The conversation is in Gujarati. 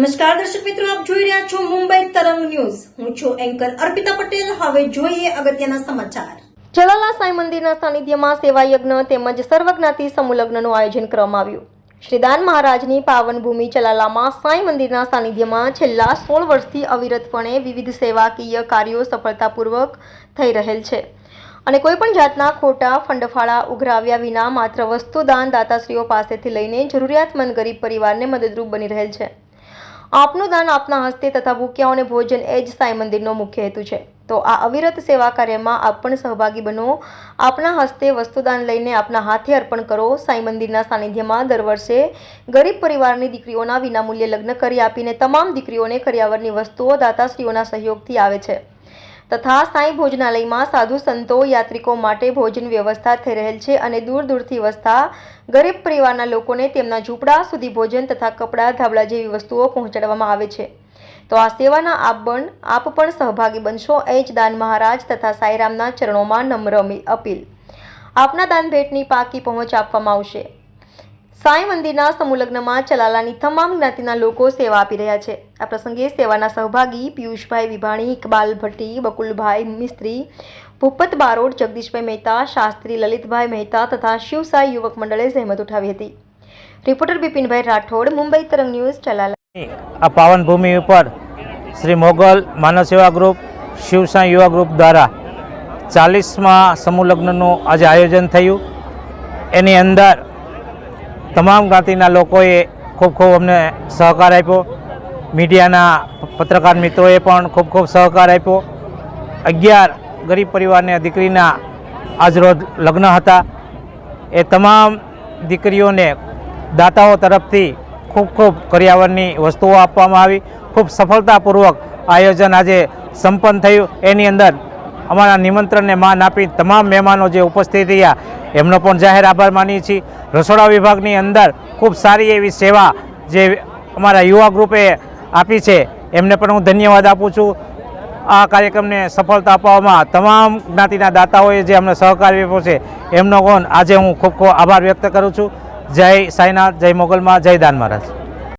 નમસ્કાર દર્શક મિત્રો, આપ જોઈ રહ્યા છો મુંબઈ તરંગ ન્યૂઝ। હું છું એન્કર અર્પિતા પટેલ। હવે જોઈએ અગત્યના સમાચાર। ચલાલા સાંઈ મંદિરના સાનિધ્યમાં સેવા યજ્ઞ તેમજ સર્વજ્ઞાતિ સમૂહ લગ્નનું આયોજન કરવામાં આવ્યું। શ્રીદાન મહારાજની પાવન ભૂમિ ચલાલામાં સાંઈ મંદિરના સાનિધ્યમાં છેલ્લા 16 વર્ષથી અવિરતપણે વિવિધ સેવાકીય કાર્યો સફળતાપૂર્વક થઈ રહેલ છે અને કોઈપણ જાતના ખોટા ફંડફાળા ઉઘરાવ્યા વિના માત્ર વસ્તુદાન દાતાશ્રીઓ પાસેથી લઈને જરૂરિયાતમંદ ગરીબ પરિવારને મદદરૂપ બની રહેલ છે। આપનું દાન આપના હસ્તે તથા ભૂખ્યાઓને ભોજન એ જ સાંઈ મંદિરનો મુખ્ય હેતુ છે। તો આ અવિરત સેવા કાર્યમાં આપ પણ સહભાગી બનો। આપના હસ્તે વસ્તુદાન લઈને આપના હાથે અર્પણ કરો। સાંઈ મંદિરના સાનિધ્યમાં દર વર્ષે ગરીબ પરિવારની દીકરીઓના વિનામૂલ્યે લગ્ન કરી આપીને તમામ દીકરીઓને કરિયાવરની વસ્તુઓ દાતાશ્રીઓના સહયોગથી આવે છે તથા સાંઈ ભોજનાલયમાં સાધુ સંતો યાત્રિકો માટે ભોજન વ્યવસ્થા થઈ રહેલ છે અને દૂર દૂરથી વસતા ગરીબ પરિવારના લોકોને તેમના ઝૂંપડા સુધી ભોજન તથા કપડાં ધાબળા જેવી વસ્તુઓ પહોંચાડવામાં આવે છે। તો આ સેવાના આપ પણ સહભાગી બનશો એ જ દાન મહારાજ તથા સાંઈરામના ચરણોમાં નમ્ર અપીલ। આપના દાન ભેટની પાકી પહોંચ આપવામાં આવશે। સાંઈ મંદિરના સમૂહ લગ્નમાં ચલાલાની તમામ જ્ઞાતિના લોકો સેવા આપી રહ્યા છે। આ પ્રસંગે સેવાના સહભાગી પિયુષભાઈ વિભાણી, ઇકબાલ ભટ્ટી, બકુલભાઈ મિસ્ત્રી, ભૂપત બારોટ, જગદીશભાઈ મહેતા, શાસ્ત્રી લલિતભાઈ મહેતા તથા શિવસાઈ યુવક મંડળે જહેમત ઉઠાવી હતી। રિપોર્ટર બિપિનભાઈ રાઠોડ, મુંબઈ તરંગ ન્યૂઝ, ચલાલા। આ પાવન ભૂમિ ઉપર શ્રી મોગલ માનવ સેવા ગ્રુપ, શિવસાઈ યુવા ગ્રુપ દ્વારા 40મા સમૂહ લગ્નનું આજે આયોજન થયું। એની અંદર તમામ જ્ઞાતિના લોકોએ ખૂબ અમને સહકાર આપ્યો। મીડિયાના પત્રકાર મિત્રોએ પણ ખૂબ સહકાર આપ્યો। 11 ગરીબ પરિવારની દીકરીના આજરોજ લગ્ન હતા। એ તમામ દીકરીઓને દાતાઓ તરફથી ખૂબ કરિયાવરની વસ્તુઓ આપવામાં આવી। ખૂબ સફળતાપૂર્વક આયોજન આજે સંપન્ન થયું। એની અંદર અમારા નિમંત્રણને માન આપી તમામ મહેમાનો જે ઉપસ્થિત રહ્યા એમનો પણ જાહેર આભાર માનીએ છીએ। રસોડા વિભાગની અંદર ખૂબ સારી એવી સેવા જે અમારા યુવા ગ્રુપે આપી છે એમને પણ હું ધન્યવાદ આપું છું। આ કાર્યક્રમને સફળતા અપાવવામાં તમામ જ્ઞાતિના દાતાઓએ જે અમને સહકાર આપ્યો છે એમનો પણ આજે હું ખૂબ આભાર વ્યક્ત કરું છું। જય સાંઈનાથ, જય મોગલમાં, જય દાન મહારાજ।